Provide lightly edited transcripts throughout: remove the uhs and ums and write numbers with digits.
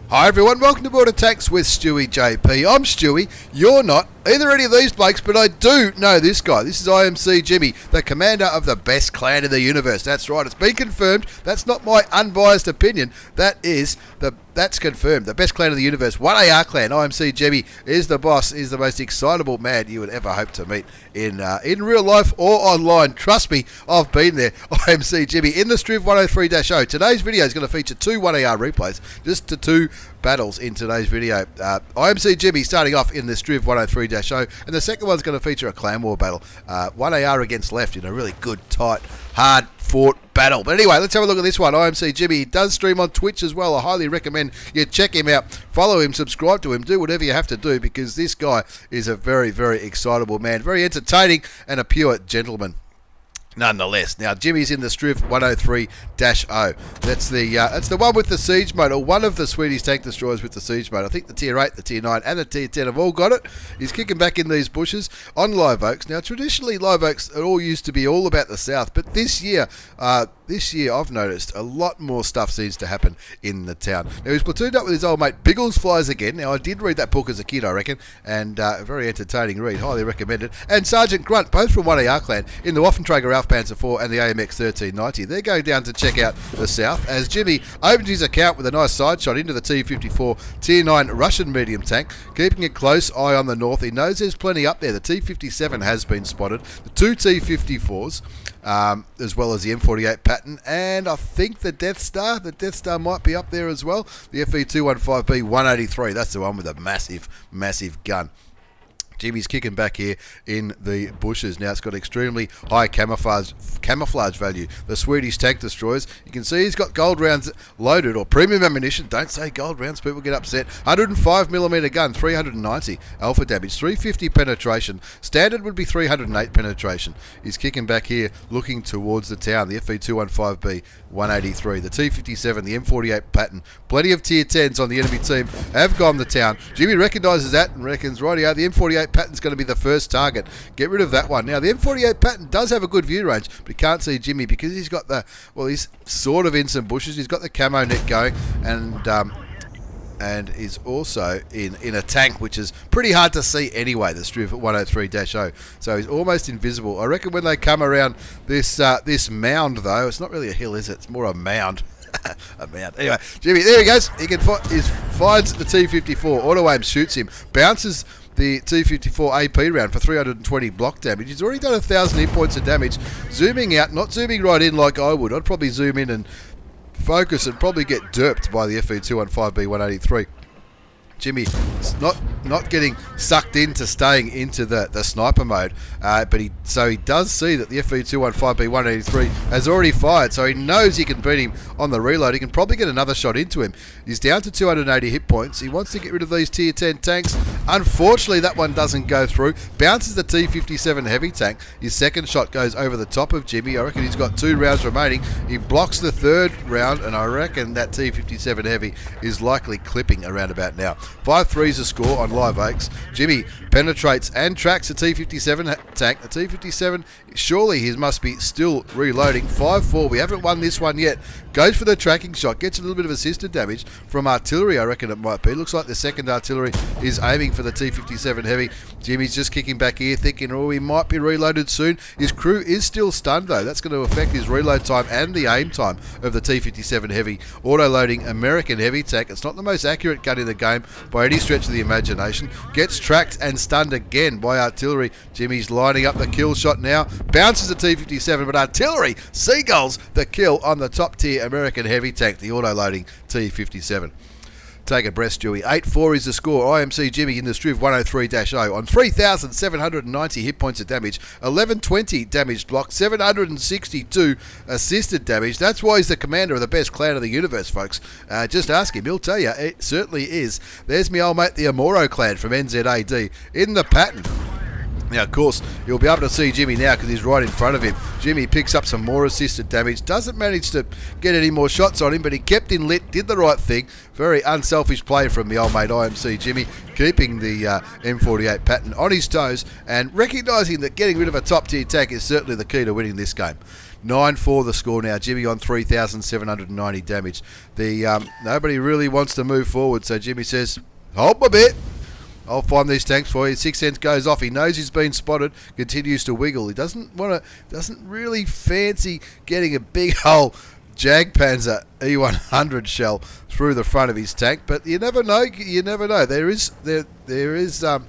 Hi everyone, welcome to Board Attacks with stewiejp. I'm Stewie, you're not either any of these blokes, but I do know this guy. This is IMC Jimmy, the commander of the best clan in the universe. That's right, it's been confirmed. That's not my unbiased opinion. That's confirmed. The best clan in the universe, 1AR clan. IMC Jimmy is the boss, is the most excitable man you would ever hope to meet in real life or online. Trust me, I've been there. IMC Jimmy in the Strv 103-0. Today's video is going to feature two 1AR replays, just to two battles in today's video. IMC Jimmy starting off in the Strv 103-0, and the second one's going to feature a clan war battle. 1AR against left in a really good, tight, hard fought battle. But anyway, let's have a look at this one. IMC Jimmy, he does stream on Twitch as well. I highly recommend you check him out, follow him, subscribe to him, do whatever you have to do, because this guy is a very, very excitable man, very entertaining and a pure gentleman nonetheless. Now, Jimmy's in the Strv 103-0. That's the one with the siege mode, or one of the Swedish tank destroyers with the siege mode. I think the Tier 8, the Tier 9, and the Tier 10 have all got it. He's kicking back in these bushes on live oaks. Now, traditionally, live oaks are all used to be all about the south, but this year I've noticed a lot more stuff seems to happen in the town. Now, he's platooned up with his old mate Biggles Flies again. Now, I did read that book as a kid, I reckon, and a very entertaining read, highly recommended. And Sergeant Grunt, both from 1AR clan, in the Waffentrager Alpha Panzer 4 and the AMX 1390. They're going down to check out the south as Jimmy opens his account with a nice side shot into the T-54 Tier 9 Russian medium tank, keeping a close eye on the north. He knows there's plenty up there. The T-57 has been spotted, the two T-54s, as well as the M48 Patton, and I think the Death Star. The Death Star might be up there as well. The FE215B 183. That's the one with a massive, massive gun. Jimmy's kicking back here in the bushes. Now it's got extremely high camouflage value. The Swedish tank destroyers. You can see he's got gold rounds loaded, or premium ammunition. Don't say gold rounds, people get upset. 105mm gun, 390 alpha damage, 350 penetration. Standard would be 308 penetration. He's kicking back here, looking towards the town. The FE215B 183, the T-57, the M48 Patton. Plenty of Tier 10s on the enemy team have gone to town. Jimmy recognises that and reckons, rightio, the M48 Patton's going to be the first target. Get rid of that one. Now, the M48 Patton does have a good view range, but he can't see Jimmy because he's got he's sort of in some bushes. He's got the camo net going, and is also in a tank, which is pretty hard to see anyway, the Strv 103-0. So he's almost invisible. I reckon when they come around this mound, though, it's not really a hill, is it? It's more a mound. A mound. Anyway, Jimmy, there he goes. He finds the T-54. Auto aim shoots him. Bounces the T-54 AP round for 320 block damage. He's already done 1,000 hit points of damage. Zooming out, not zooming right in like I would. I'd probably zoom in and focus and probably get derped by the FE215B 183. Jimmy is not getting sucked into staying into the sniper mode, but he does see that the FE215B 183 has already fired, so he knows he can beat him on the reload. He can probably get another shot into him. He's down to 280 hit points. He wants to get rid of these Tier 10 tanks. Unfortunately, that one doesn't go through. Bounces the T-57 heavy tank. His second shot goes over the top of Jimmy. I reckon he's got 2 rounds remaining. He blocks the third round, and I reckon that T-57 heavy is likely clipping around about now. 5-3's a score on live oaks. Jimmy penetrates and tracks the T-57 tank. The T-57, surely he must be still reloading. 5-4. We haven't won this one yet. Goes for the tracking shot. Gets a little bit of assisted damage from artillery, I reckon it might be. Looks like the second artillery is aiming for the T-57 heavy. Jimmy's just kicking back here, thinking, oh, he might be reloaded soon. His crew is still stunned, though. That's going to affect his reload time and the aim time of the T-57 heavy. Auto-loading American heavy tank. It's not the most accurate gun in the game by any stretch of the imagination. Gets tracked and stunned again by artillery. Jimmy's lining up the kill shot now. Bounces the T-57, but artillery seagulls the kill on the top tier American heavy tank, the auto-loading T-57. Take a breath, Stewie. 8-4 is the score. IMC Jimmy in the Strv 103-0 on 3,790 hit points of damage, 1120 damage blocked, 762 assisted damage. That's why he's the commander of the best clan of the universe, folks. Just ask him. He'll tell you. It certainly is. There's me old mate, the Amoro clan from NZAD in the Patton. Now, of course, you'll be able to see Jimmy now because he's right in front of him. Jimmy picks up some more assisted damage. Doesn't manage to get any more shots on him, but he kept in lit, did the right thing. Very unselfish play from the old mate IMC Jimmy, keeping the M48 pattern on his toes and recognising that getting rid of a top-tier tank is certainly the key to winning this game. 9-4 the score now. Jimmy on 3,790 damage. Nobody really wants to move forward, so Jimmy says, hold my bit. I'll find these tanks for you. 6 cents goes off. He knows he's been spotted. Continues to wiggle. He doesn't really fancy getting a big hole Jagdpanzer E100 shell through the front of his tank, but you never know. You never know. There is a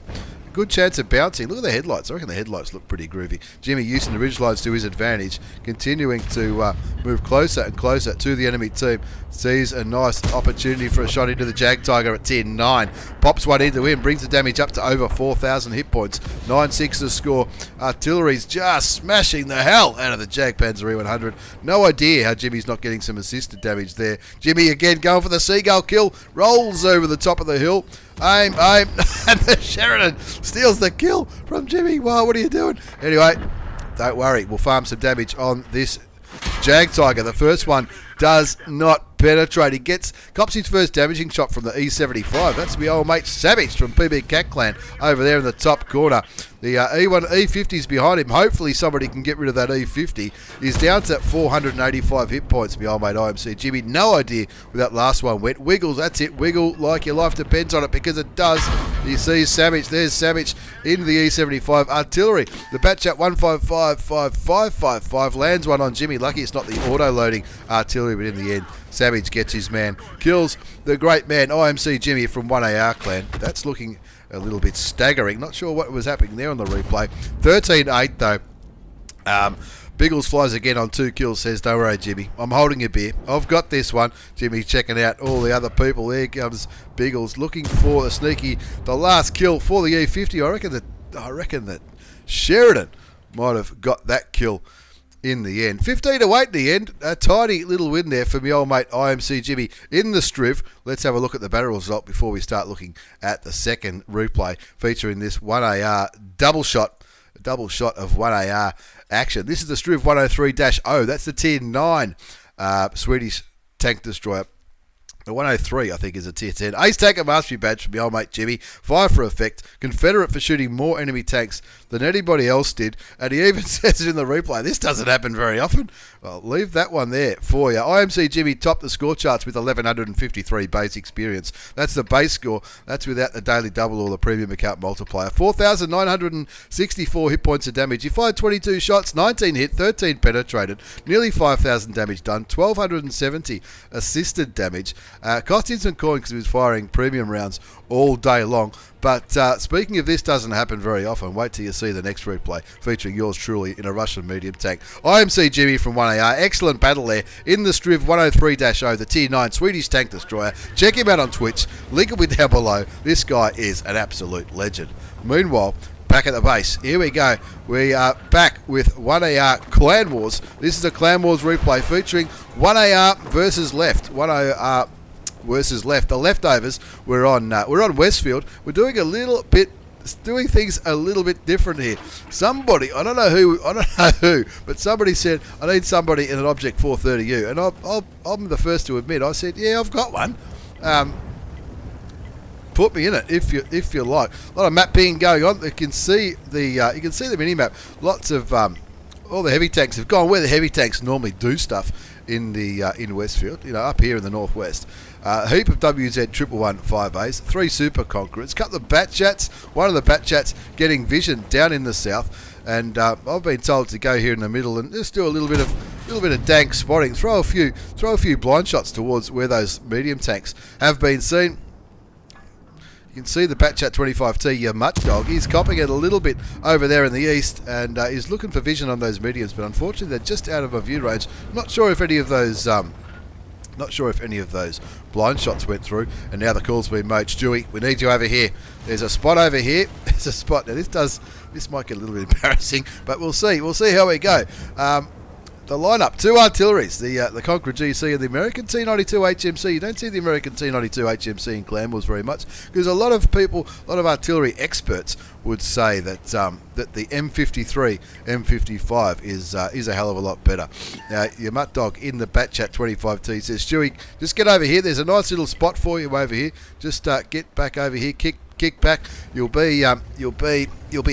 good chance of bouncing. Look at the headlights. I reckon the headlights look pretty groovy. Jimmy using the ridge lights to his advantage, continuing to move closer and closer to the enemy team. Sees a nice opportunity for a shot into the Jag Tiger at tier 9. Pops one into him, brings the damage up to over 4,000 hit points. 9-6 the score. Artillery's just smashing the hell out of the Jagdpanzer E100. No idea how Jimmy's not getting some assisted damage there. Jimmy again going for the Seagull kill. Rolls over the top of the hill. Aim, and the Sheridan steals the kill from Jimmy. Wow, what are you doing? Anyway, don't worry. We'll farm some damage on this Jag Tiger. The first one does not penetrate. He cops his first damaging shot from the E75. That's my old mate Savage from PB Cat Clan over there in the top corner. The E50's behind him. Hopefully somebody can get rid of that E50. He's down to 485 hit points, my old mate IMC Jimmy. No idea where that last one went. Wiggles, that's it. Wiggle like your life depends on it, because it does. You see Savage. There's Savage into the E75. Artillery. The Batchat 1555555 lands one on Jimmy. Lucky it's not the auto-loading artillery, but in the end, Savage gets his man. Kills the great man IMC Jimmy from 1AR clan. That's looking a little bit staggering. Not sure what was happening there on the replay. 13-8 though. Biggles flies again on 2 kills. Says, don't worry Jimmy, I'm holding your beer. I've got this one. Jimmy checking out all the other people. There comes Biggles looking for the last kill for the E50. I reckon that Sheridan might have got that kill in the end. 15-8 in the end. A tiny little win there for my old mate IMC Jimmy in the Strv. Let's have a look at the battle result before we start looking at the second replay featuring this 1AR double shot of 1AR action. This is the Strv 103-0. That's the tier 9 Swedish tank destroyer. The 103, I think, is a tier 10. Ace Tanker Mastery Badge from the old mate Jimmy. Fire for effect. Confederate for shooting more enemy tanks than anybody else did. And he even says it in the replay. This doesn't happen very often. Well, leave that one there for you. IMC Jimmy topped the score charts with 1,153 base experience. That's the base score. That's without the daily double or the premium account multiplier. 4,964 hit points of damage. He fired 22 shots, 19 hit, 13 penetrated. Nearly 5,000 damage done. 1,270 assisted damage. Cost him some coin because he was firing premium rounds all day long. But speaking of this, doesn't happen very often. Wait till you see the next replay featuring yours truly in a Russian medium tank. IMC Jimmy from 1AR. Excellent battle there in the Strv 103-0, the tier 9 Swedish tank destroyer. Check him out on Twitch. Link will be down below. This guy is an absolute legend. Meanwhile, back at the base. Here we go. We are back with 1AR Clan Wars. This is a Clan Wars replay featuring 1AR versus left. 1AR versus left. The leftovers. We're on Westfield. We're doing things a little bit different here. Somebody, I don't know who, but somebody said, I need somebody in an Object 430U, and I'm the first to admit, I said, yeah, I've got one. Put me in it if you like. A lot of mapping going on. You can see the mini map. Lots of all the heavy tanks have gone where the heavy tanks normally do stuff in Westfield. Up here in the northwest. A heap of WZ 111-5As, 3 Super Conquerors, a couple of Batchats. One of the Batchats getting vision down in the south. And I've been told to go here in the middle and just do a little bit of dank spotting. Throw a few blind shots towards where those medium tanks have been seen. You can see the Batchat 25T, your mutt dog. He's copping it a little bit over there in the east, and he's looking for vision on those mediums. But unfortunately, they're just out of my view range. Not sure if any of those blind shots went through. And now the call's been made. Stewie, we need you over here. There's a spot over here. There's a spot. Now this might get a little bit embarrassing, but we'll see. We'll see how we go. lineup. Two artilleries, the Conqueror GC and the American T92 HMC. You don't see the American T92 HMC in Clan Wars very much because a lot of people, a lot of artillery experts would say that that the M53, M55 is a hell of a lot better. Now, your Mutt Dog in the Batchat 25T says, Stewie, just get over here. There's a nice little spot for you over here. Just get back over here, kick back. You'll be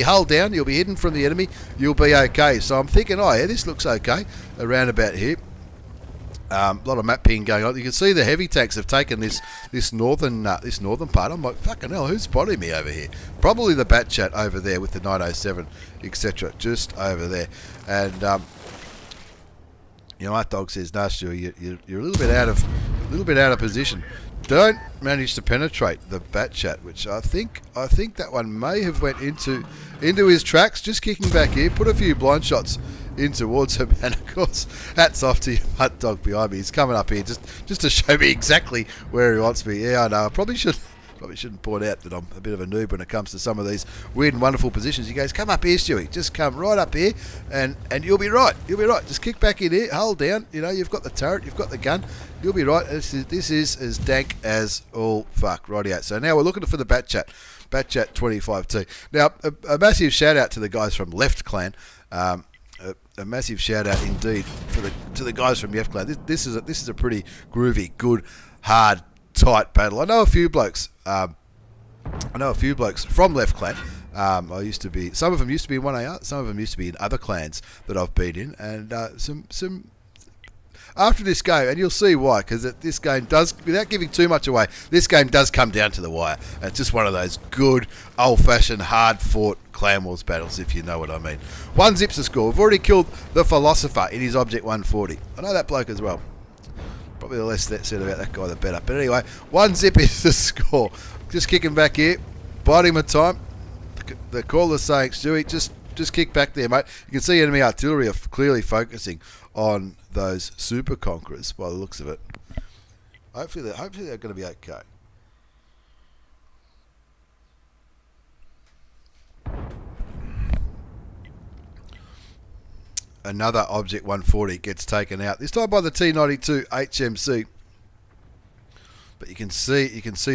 hull down. You'll be hidden from the enemy. You'll be okay. So I'm thinking, oh yeah, this looks okay around about here. A lot of map ping going on. You can see the heavy tanks have taken this northern part. I'm like, fucking hell, who's spotting me over here? Probably the Batchat over there with the 907, etc. Just over there. And you know, my dog says, "No, Stewie, you're a little bit out of position. Don't manage to penetrate the Batchat," which I think that one may have went into his tracks. Just kicking back here, put a few blind shots in towards him, and of course, hats off to your Mutt Dog behind me. He's coming up here just to show me exactly where he wants me. Yeah, I know. I probably shouldn't point out that I'm a bit of a noob when it comes to some of these weird and wonderful positions. He goes, "Come up here, Stewie. Just come right up here, and you'll be right. You'll be right. Just kick back in here, hold down. You know, you've got the turret, you've got the gun. You'll be right." This is as dank as all fuck. Rightio. So now we're looking for the Batchat 25T. Now, a massive shout out to the guys from Left Clan. A massive shout out indeed to the guys from Left Clan. This is a pretty groovy, good, hard, tight battle. I know a few blokes from Left Clan. Some of them used to be in 1AR, some of them used to be in other clans that I've been in, and some after this game, and you'll see why, because this game does, without giving too much away, this game does come down to the wire. And it's just one of those good, old-fashioned, hard-fought Clan Wars battles, if you know what I mean. 1-zip's the score. We've already killed the Philosopher in his Object 140. I know that bloke as well. Probably the less that said about that guy, the better. But anyway, 1-zip is the score. Just kicking back here, biding my time. The caller's saying, Stewie, just kick back there, mate. You can see enemy artillery are clearly focusing on those Super Conquerors by the looks of it. Hopefully they're going to be okay. Another Object 140 gets taken out. This time by the T92 HMC. But you can see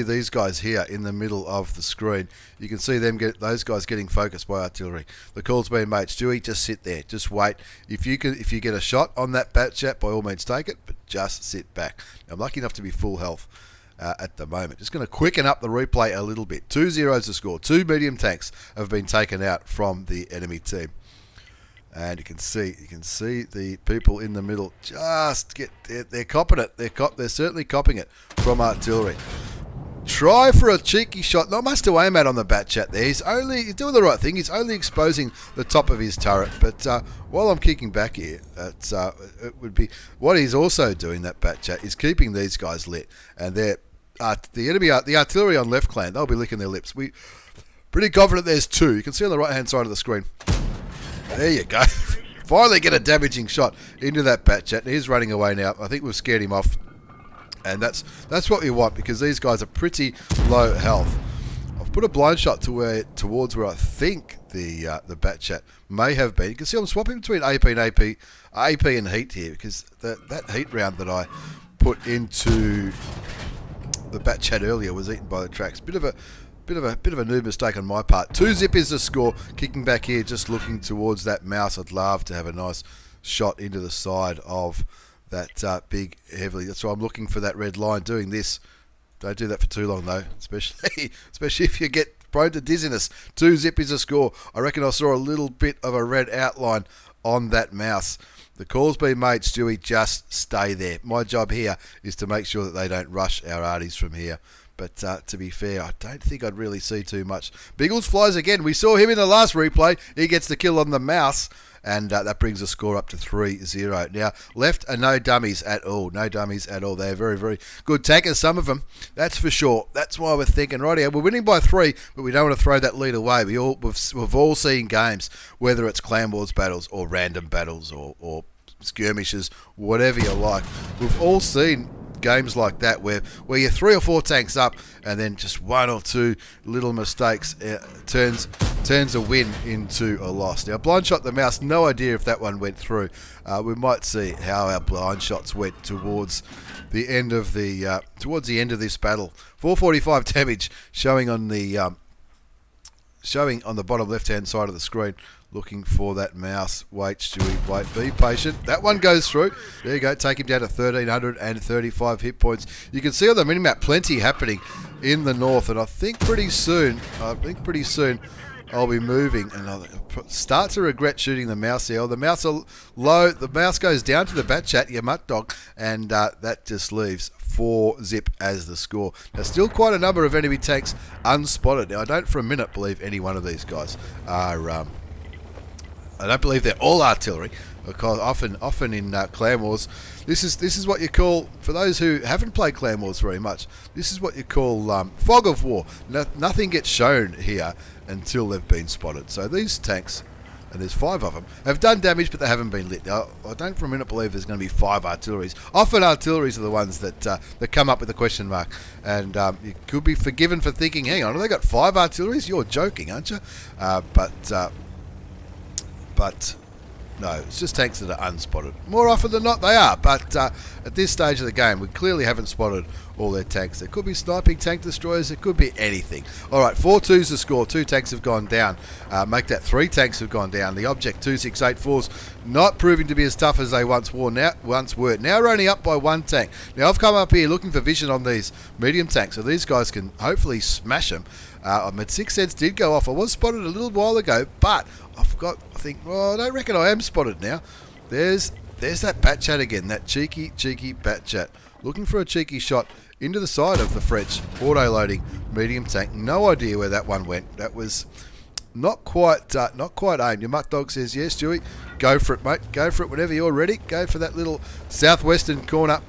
these guys here in the middle of the screen. You can see those guys getting focused by artillery. The call's been made. Stewie, just sit there. Just wait. If you get a shot on that Batchat, by all means take it, but just sit back. Now, I'm lucky enough to be full health at the moment. Just going to quicken up the replay a little bit. 2-0 to score. 2 medium tanks have been taken out from the enemy team. And you can see the people in the middle they're copping it. They're certainly copping it from artillery. Try for a cheeky shot. Not much to aim at on the Batchat there. He's doing the right thing. He's only exposing the top of his turret. But while I'm kicking back here, it would be what he's also doing. That Batchat is keeping these guys lit, and the artillery on Left Clan. They'll be licking their lips. We pretty confident there's 2. You can see on the right hand side of the screen. There you go. Finally get a damaging shot into that Batchat. He's running away now. I think we've scared him off. And that's what we want, because these guys are pretty low health. I've put a blind shot towards where I think the Batchat may have been. You can see I'm swapping between AP and heat here, because that heat round that I put into the Batchat earlier was eaten by the tracks. Bit of a noob mistake on my part. 2-zip is the score. Kicking back here, just looking towards that mouse. I'd love to have a nice shot into the side of that big heavily. That's why I'm looking for that red line. Doing this. Don't do that for too long though, especially if you get prone to dizziness. 2-zip is a score. I reckon I saw a little bit of a red outline on that mouse. The call's been made, Stewie. Just stay there. My job here is to make sure that they don't rush our arties from here. But to be fair, I don't think I'd really see too much. Biggles flies again. We saw him in the last replay. He gets the kill on the mouse. And that brings the score up to 3-0. Now, Left are no dummies at all. No dummies at all. They're very, very good tankers, some of them. That's for sure. That's why we're thinking, right here, we're winning by 3, but we don't want to throw that lead away. We've all seen games, whether it's Clan Wars battles or random battles or skirmishes, whatever you like. We've all seen games like that where you're 3 or 4 tanks up and then just 1 or 2 little mistakes turns turns a win into a loss. Now, blind shot the mouse, no idea if that one went through. We might see how our blind shots went towards the end of this battle. 445 damage showing on the bottom left-hand side of the screen. Looking for that mouse. Wait, Stewie, wait, be patient. That one goes through. There you go. Take him down to 1,335 hit points. You can see on the minimap plenty happening in the north, and I think pretty soon I'll be moving, and I'll start to regret shooting the mouse here. The mouse are low. The mouse goes down to the bat chat, your mutt dog, and that just leaves 4 zip as the score. There's still quite a number of enemy tanks unspotted. Now, I don't for a minute believe any one of these guys are. I don't believe they're all artillery, because often in clan wars, this is what you call, for those who haven't played clan wars very much, this is what you call fog of war. Nothing gets shown here until they've been spotted. So these tanks, and there's 5 of them, have done damage, but they haven't been lit. Now, I don't for a minute believe there's going to be 5 artilleries. Often artilleries are the ones that come up with a question mark, and you could be forgiven for thinking, hang on, have they got 5 artilleries? You're joking, aren't you? But no, it's just tanks that are unspotted. More often than not, they are. But at this stage of the game, we clearly haven't spotted all their tanks. There could be sniping tank destroyers. It could be anything. All right, 4-2's the score. 2 tanks have gone down. Make that 3 tanks have gone down. The Object 2684's not proving to be as tough as they once were. Now we're only up by 1 tank. Now, I've come up here looking for vision on these medium tanks, so these guys can hopefully smash them. My 6th sense did go off. I was spotted a little while ago, but I don't reckon I am spotted now. There's that bat chat again, that cheeky bat chat. Looking for a cheeky shot into the side of the French auto-loading medium tank. No idea where that one went. That was not quite aimed. Your mutt dog says, yes, Stewie, go for it, mate. Go for it whenever you're ready. Go for that little southwestern corner.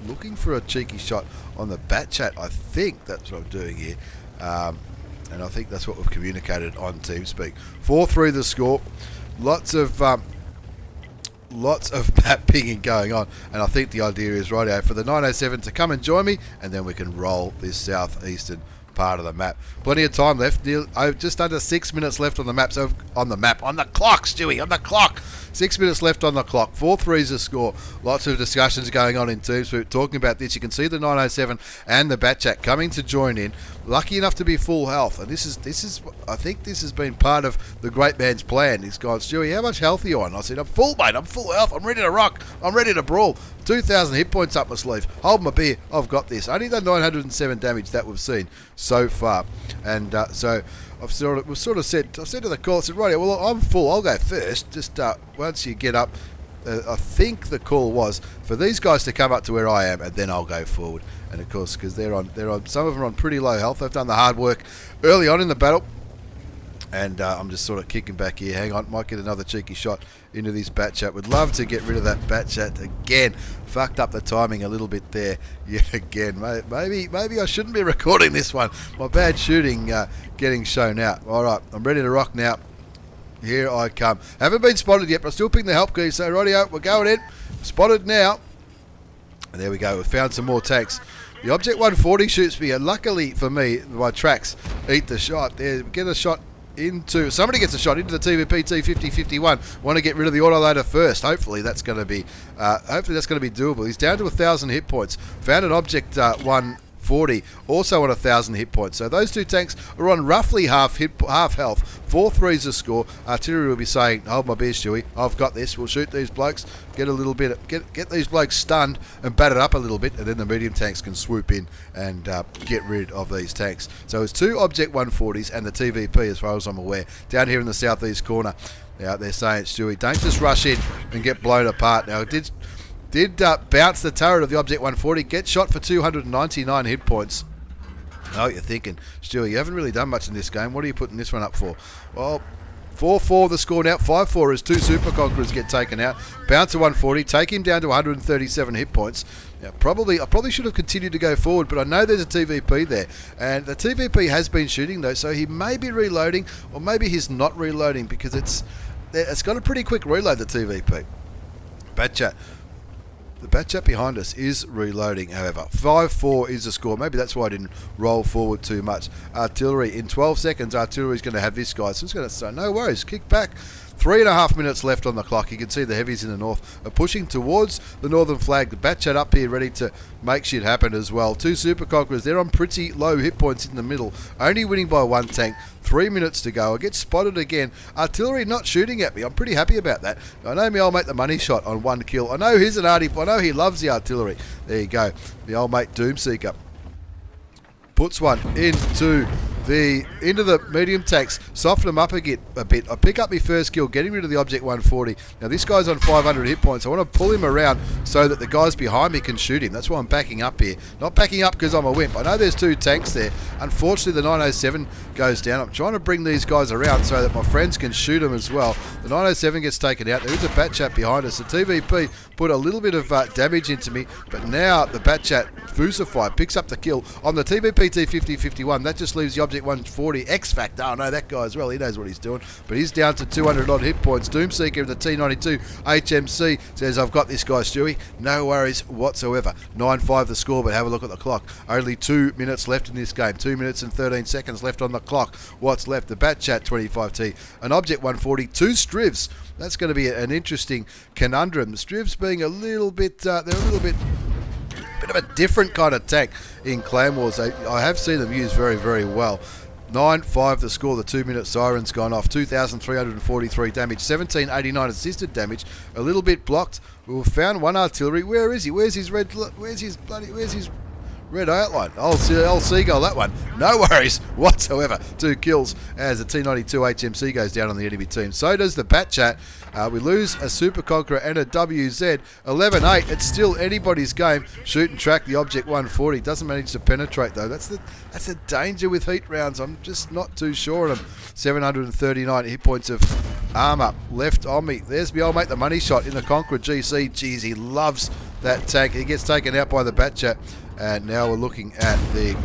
Looking for a cheeky shot on the bat chat. I think that's what I'm doing here. And I think that's what we've communicated on TeamSpeak. 4-3 the score. Lots of bat pinging going on, and I think the idea is right for the 907 to come and join me, and then we can roll this southeastern part of the map. Plenty of time left. Just under 6 minutes left on the map. So on the clock, Stewie, on the clock. 6 minutes left on the clock. 4-3's the score. Lots of discussions going on in teams. We're talking about this. You can see the 907 and the bat chat coming to join in. Lucky enough to be full health, and this is. I think this has been part of the great man's plan. He's gone, Stewie, how much health are you on? I said, I'm full, mate. I'm full health. I'm ready to rock. I'm ready to brawl. 2,000 hit points up my sleeve. Hold my beer. I've got this. Only the 907 damage that we've seen so far, and so. I've said to the call, I said, right, well, I'm full, I'll go first. Just once you get up, I think the call was for these guys to come up to where I am, and then I'll go forward. And of course, because they're on, some of them are on pretty low health. They've done the hard work early on in the battle, and I'm just sort of kicking back here. Hang on, might get another cheeky shot into this bat chat. Would love to get rid of that bat chat again. Fucked up the timing a little bit there yet again. Maybe I shouldn't be recording this one. My bad shooting getting shown out. All right, I'm ready to rock now. Here I come. Haven't been spotted yet, but I'm still picking the help key. So rightio, we're going in. Spotted now. And there we go. We've found some more tanks. The Object 140 shoots me, and luckily for me, my tracks eat the shot. There, get a shot into, somebody gets a shot into the TVP T5051. Want to get rid of the autoloader first. Hopefully that's going to be doable. He's down to 1,000 hit points. Found an Object 140 also on 1,000 hit points. So those two tanks are on roughly half health. 4-3's the score. Artillery will be saying, hold my beer, Stewie. I've got this. We'll shoot these blokes. Get a little bit, get these blokes stunned and bat it up a little bit, and then the medium tanks can swoop in and get rid of these tanks. So it's 2 Object 140s and the TVP, as far as I'm aware, down here in the southeast corner. Now they're saying, Stewie, don't just rush in and get blown apart. Now it did bounce the turret of the Object 140, get shot for 299 hit points. I know what you're thinking, Stewie, you haven't really done much in this game. What are you putting this one up for? Well, 4-4 the score now. 5-4 as 2 Super Conquerors get taken out. Bounce to 140, take him down to 137 hit points. Now, I probably should have continued to go forward, but I know there's a TVP there. And the TVP has been shooting, though, so he may be reloading, or maybe he's not reloading, because it's got a pretty quick reload, the TVP. Bad chat. The bat chat behind us is reloading, however. 5-4 is the score. Maybe that's why I didn't roll forward too much. Artillery, in 12 seconds, Artillery's going to have this guy. So it's going to say, no worries, kick back. 3.5 minutes left on the clock. You can see the heavies in the north are pushing towards the northern flag. The bat chat up here ready to make shit happen as well. 2 Super Conquerors. They're on pretty low hit points in the middle. Only winning by 1 tank. 3 minutes to go. I get spotted again. Artillery not shooting at me. I'm pretty happy about that. I know me old mate the money shot on 1 kill. I know he's an arty. I know he loves the artillery. There you go. The old mate Doomseeker puts one into the medium tanks, soften them up a bit. I pick up my first kill, getting rid of the Object 140. Now this guy's on 500 hit points. I want to pull him around so that the guys behind me can shoot him. That's why I'm backing up here. Not backing up because I'm a wimp. I know there's 2 tanks there. Unfortunately, the 907 goes down. I'm trying to bring these guys around so that my friends can shoot them as well. The 907 gets taken out. There is a bat chat behind us. The TVP put a little bit of damage into me, but now the bat chat Fusify picks up the kill on the TVP T5051. That just leaves the Object 140 X Factor. Oh no, that guy as well. He knows what he's doing, but he's down to 200 odd hit points. Doomseeker in the T92 HMC says, I've got this guy, Stewie. No worries whatsoever. 9-5 the score, but have a look at the clock. Only 2 minutes left in this game. 2 minutes and 13 seconds left on the clock. What's left? The bat chat 25T, an Object 140, 2 Strvs. That's going to be an interesting conundrum. The Strvs being a little bit, they're a little bit of a different kind of tank in Clan Wars. I have seen them used very, very well. 9-5 the score. The 2 minute siren's gone off. 2,343 damage, 1789 assisted damage. A little bit blocked. We've found 1 artillery. Where is he? Where's his red outline? Old Seagull, that one. No worries whatsoever. 2 kills as the T92 HMC goes down on the enemy team. So does the bat chat. We lose a Super Conqueror and a WZ. 11-8. It's still anybody's game. Shoot and track the Object 140. Doesn't manage to penetrate though. That's the danger with heat rounds. I'm just not too sure of them. 739 hit points of armor left on me. There's my old mate the money shot in the Conqueror GC. Jeez, he loves that tank. He gets taken out by the bat chat. And now we're looking at the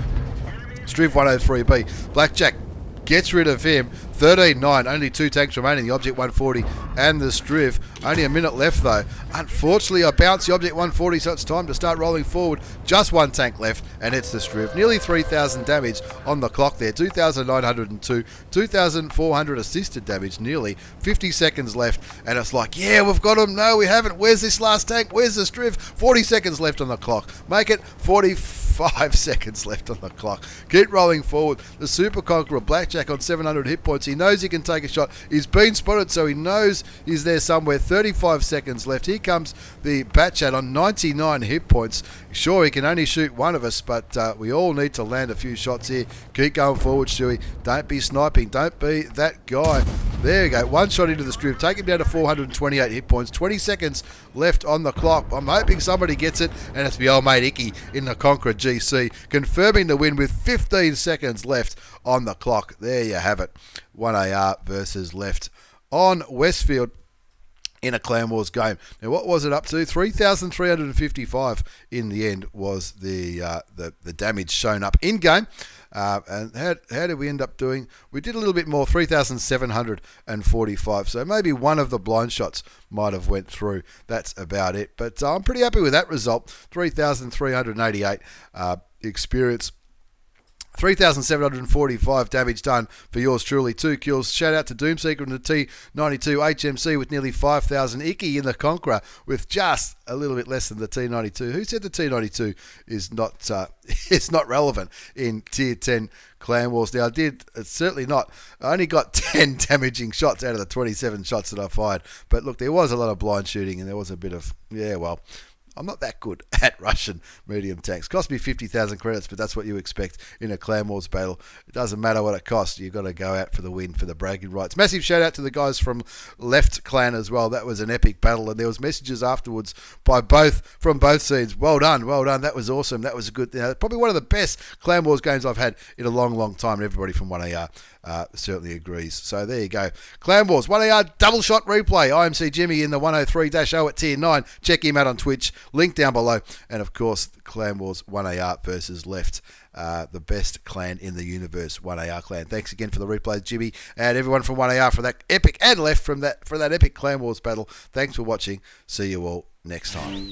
Strv 103B. Blackjack gets rid of him. 13-9. Only 2 tanks remaining. The Object 140 and the Strv. Only a minute left though. Unfortunately, I bounced the Object 140, so it's time to start rolling forward. Just 1 tank left, and it's the Strv. Nearly 3,000 damage on the clock there. 2,902. 2,400 assisted damage. Nearly 50 seconds left, and it's like, yeah, we've got him. No, we haven't. Where's this last tank? Where's the Strv? 40 seconds left on the clock. Make it 45 seconds left on the clock. Keep rolling forward. The Super Conqueror Blackjack on 700 hit points. He knows he can take a shot. He's been spotted, so he knows he's there somewhere. 35 seconds left. Here comes the bat chat on 99 hit points. Sure, he can only shoot 1 of us, but we all need to land a few shots here. Keep going forward, Stewie. Don't be sniping. Don't be that guy. There you go. 1 shot into the Strv. Take him down to 428 hit points. 20 seconds left on the clock. I'm hoping somebody gets it, and it's the old mate Icky in the Conqueror GC, confirming the win with 15 seconds left on the clock. There you have it. 1AR versus left on Westfield in a Clan Wars game. Now, what was it up to? 3,355 in the end was the damage shown up in game. And how did we end up doing? We did a little bit more, 3,745. So maybe one of the blind shots might have went through. That's about it. But I'm pretty happy with that result. 3,388 experience. 3,745 damage done for yours truly. 2 kills. Shout out to Doomseeker and the T92 HMC with nearly 5,000. Icky in the Conqueror with just a little bit less than the T92. Who said the T92 is not is not relevant in Tier 10 Clan Wars? Now, it's certainly not. I only got 10 damaging shots out of the 27 shots that I fired. But look, there was a lot of blind shooting and there was a bit of, yeah, well, I'm not that good at Russian medium tanks. Cost me 50,000 credits, but that's what you expect in a Clan Wars battle. It doesn't matter what it costs. You've got to go out for the win, for the bragging rights. Massive shout out to the guys from Left Clan as well. That was an epic battle, and there was messages afterwards from both sides. Well done, well done. That was awesome. That was a good. Probably one of the best Clan Wars games I've had in a long, long time. And everybody from 1AR certainly agrees. So there you go. Clan Wars 1AR double shot replay. IMC Jimmy in the 103-0 at Tier 9. Check him out on Twitch. Link down below. And of course, Clan Wars 1AR versus Left. The best clan in the universe, 1AR clan. Thanks again for the replays, Jimmy, and everyone from 1AR for that epic, and Left for that epic Clan Wars battle. Thanks for watching. See you all next time.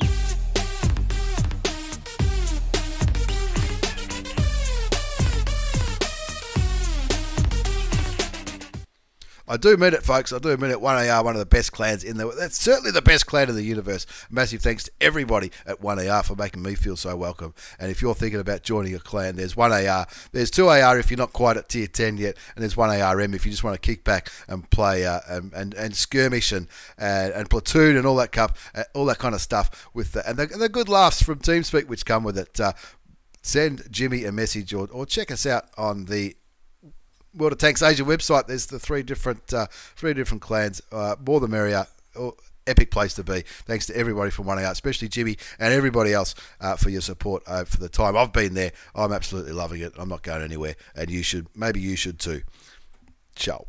I do mean it, folks. I do mean it. 1AR, one of the best clans in the... That's certainly the best clan in the universe. Massive thanks to everybody at 1AR for making me feel so welcome. And if you're thinking about joining a clan, there's 1AR. There's 2AR if you're not quite at tier 10 yet. And there's 1ARM if you just want to kick back and play and skirmish and platoon and all that kind of stuff. With and the good laughs from TeamSpeak which come with it. Send Jimmy a message or check us out on the World of Tanks Asia website. There's the three different clans. More the merrier. Epic place to be. Thanks to everybody from 1AR, especially Jimmy and everybody else for your support for the time I've been there. I'm absolutely loving it. I'm not going anywhere, and maybe you should too. Ciao.